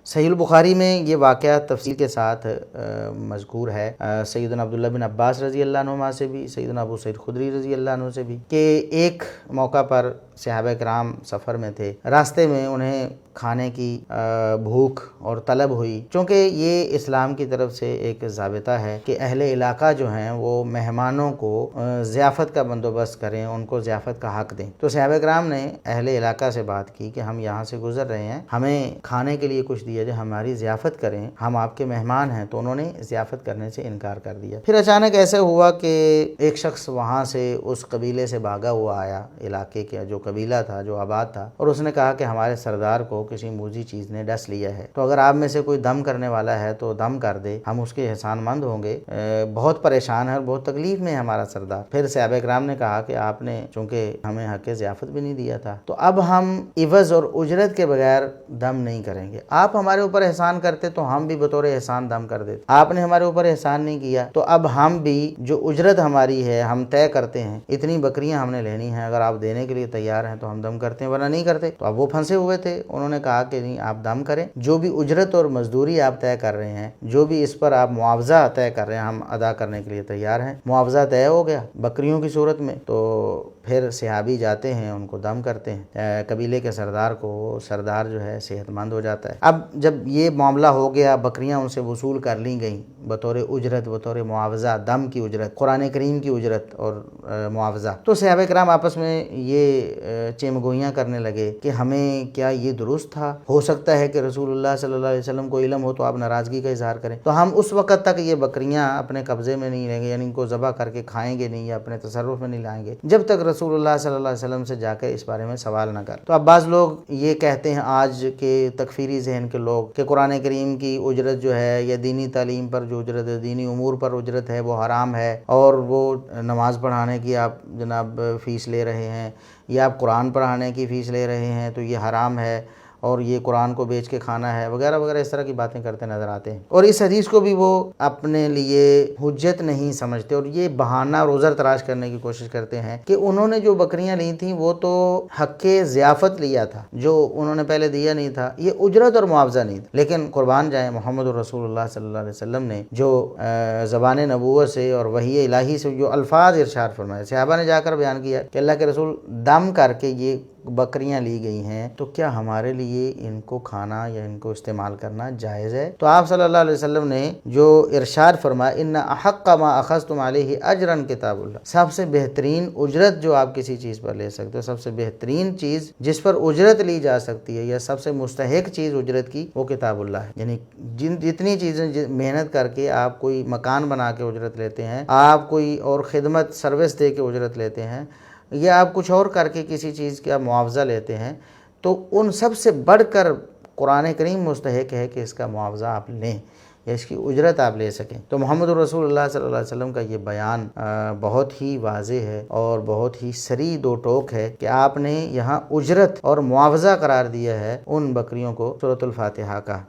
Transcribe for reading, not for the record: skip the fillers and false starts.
صحیح البخاری میں یہ واقعہ تفصیل کے ساتھ مذکور ہے، سیدنا عبداللہ بن عباس رضی اللہ عنہما سے بھی، سیدنا ابو سعید خدری رضی اللہ عنہ سے بھی، کہ ایک موقع پر صحابہ کرام سفر میں تھے، راستے میں انہیں کھانے کی بھوک اور طلب ہوئی۔ چونکہ یہ اسلام کی طرف سے ایک ضابطہ ہے کہ اہل علاقہ جو ہیں وہ مہمانوں کو ضیافت کا بندوبست کریں، ان کو ضیافت کا حق دیں۔ تو صحابہ کرام نے اہل علاقہ سے بات کی کہ ہم یہاں سے گزر رہے ہیں، ہمیں کھانے کے لیے کچھ دیا جائے، ہماری ضیافت کریں، ہم آپ کے مہمان ہیں۔ تو انہوں نے ضیافت کرنے سے انکار کر دیا۔ پھر اچانک ایسا ہوا کہ ایک شخص وہاں سے اس قبیلے سے بھاگا ہوا آیا، علاقے کا جو قبیلہ تھا، جو آباد تھا، اور اس نے کہا کہ ہمارے سردار کو کسی موذی چیز نے ڈس لیا ہے، تو اگر آپ میں سے کوئی دم کرنے والا ہے تو دم کر دے، ہم اس کے احسان مند ہوں گے، بہت پریشان ہے اور بہت تکلیف میں ہے ہمارا سردار۔ پھر صحابہ کرام نے کہا کہ آپ نے چونکہ ہمیں حق ضیافت بھی نہیں دیا تھا، تو اب ہم عوض اور اجرت کے بغیر دم نہیں کریں گے۔ آپ ہمارے اوپر احسان کرتے تو ہم بھی بطور احسان دم کر دیتے، آپ نے ہمارے اوپر احسان نہیں کیا، تو اب ہم بھی جو اجرت ہماری ہے ہم طے کرتے ہیں، اتنی بکریاں ہم نے لینی ہیں، اگر آپ دینے کے لیے تیار ہیں تو ہم دم کرتے ہیں، ورنہ نہیں کرتے۔ تو اب وہ پھنسے ہوئے تھے، انہوں نے کہا کہ نہیں، آپ دم کریں، جو بھی اجرت اور مزدوری آپ طے کر رہے ہیں، جو بھی اس پر آپ معاوضہ طے کر رہے ہیں، ہم ادا کرنے کے لیے تیار ہیں۔ معاوضہ طے ہو گیا بکریوں کی صورت میں، تو پھر صحابی جاتے ہیں، ان کو دم کرتے ہیں قبیلے کے سردار کو، سردار جو ہے صحت مند ہو جاتا ہے۔ اب جب یہ معاملہ ہو گیا، بکریاں ان سے وصول کر لی گئیں بطور اجرت، بطور معاوضہ، دم کی اجرت، قرآن کریم کی اجرت اور معاوضہ، تو صحابہ کرام آپس میں یہ چمگوئیاں کرنے لگے کہ ہمیں کیا یہ درست تھا؟ ہو سکتا ہے کہ رسول اللہ صلی اللہ علیہ وسلم کو علم ہو تو آپ ناراضگی کا اظہار کریں، تو ہم اس وقت تک یہ بکریاں اپنے قبضے میں نہیں لیں گے، یعنی ان کو ذبح کر کے کھائیں گے نہیں یا اپنے تصرف میں نہیں لائیں گے جب تک رسول اللہ صلی اللہ علیہ وسلم سے جا کے اس بارے میں سوال نہ کر۔ تو اب بعض لوگ یہ کہتے ہیں، آج کے تکفیری ذہن کے لوگ، کہ قرآن کریم کی اجرت جو ہے یا دینی تعلیم پر جو اجرت ہے، دینی امور پر اجرت ہے، وہ حرام ہے، اور وہ نماز پڑھانے کی آپ جناب فیس لے رہے ہیں، یا آپ قرآن پڑھانے کی فیس لے رہے ہیں تو یہ حرام ہے، اور یہ قرآن کو بیچ کے کھانا ہے، وغیرہ وغیرہ، اس طرح کی باتیں کرتے نظر آتے ہیں۔ اور اس حدیث کو بھی وہ اپنے لیے حجت نہیں سمجھتے، اور یہ بہانہ اور عذر تلاش کرنے کی کوشش کرتے ہیں کہ انہوں نے جو بکریاں لی تھیں وہ تو حق ضیافت لیا تھا، جو انہوں نے پہلے دیا نہیں تھا، یہ اجرت اور معاوضہ نہیں تھا۔ لیکن قربان جائیں، محمد رسول اللہ صلی اللہ علیہ وسلم نے جو زبان نبوت سے اور وحی الہی سے جو الفاظ ارشاد فرمائے، صحابہ نے جا کر بیان کیا کہ اللہ کے رسول، دم کر کے یہ بکریاں لی گئی ہیں، تو کیا ہمارے لیے ان کو کھانا یا ان کو استعمال کرنا جائز ہے؟ تو آپ صلی اللہ علیہ وسلم نے جو ارشاد فرمایا، ان احق ما اخذتم علیہ اجرا کتاب اللہ، سب سے بہترین اجرت جو آپ کسی چیز پر لے سکتے ہو، سب سے بہترین چیز جس پر اجرت لی جا سکتی ہے، یا سب سے مستحق چیز اجرت کی، وہ کتاب اللہ ہے۔ یعنی جتنی چیزیں محنت کر کے آپ کوئی مکان بنا کے اجرت لیتے ہیں، آپ کوئی اور خدمت سروس دے کے اجرت لیتے ہیں، یا آپ کچھ اور کر کے کسی چیز کا معاوضہ لیتے ہیں، تو ان سب سے بڑھ کر قرآن کریم مستحق ہے کہ اس کا معاوضہ آپ لیں یا اس کی اجرت آپ لے سکیں۔ تو محمد رسول اللہ صلی اللہ علیہ وسلم کا یہ بیان بہت ہی واضح ہے اور بہت ہی صریح دو ٹوک ہے کہ آپ نے یہاں اجرت اور معاوضہ قرار دیا ہے ان بکریوں کو۔ سورۃ الفاتحہ کا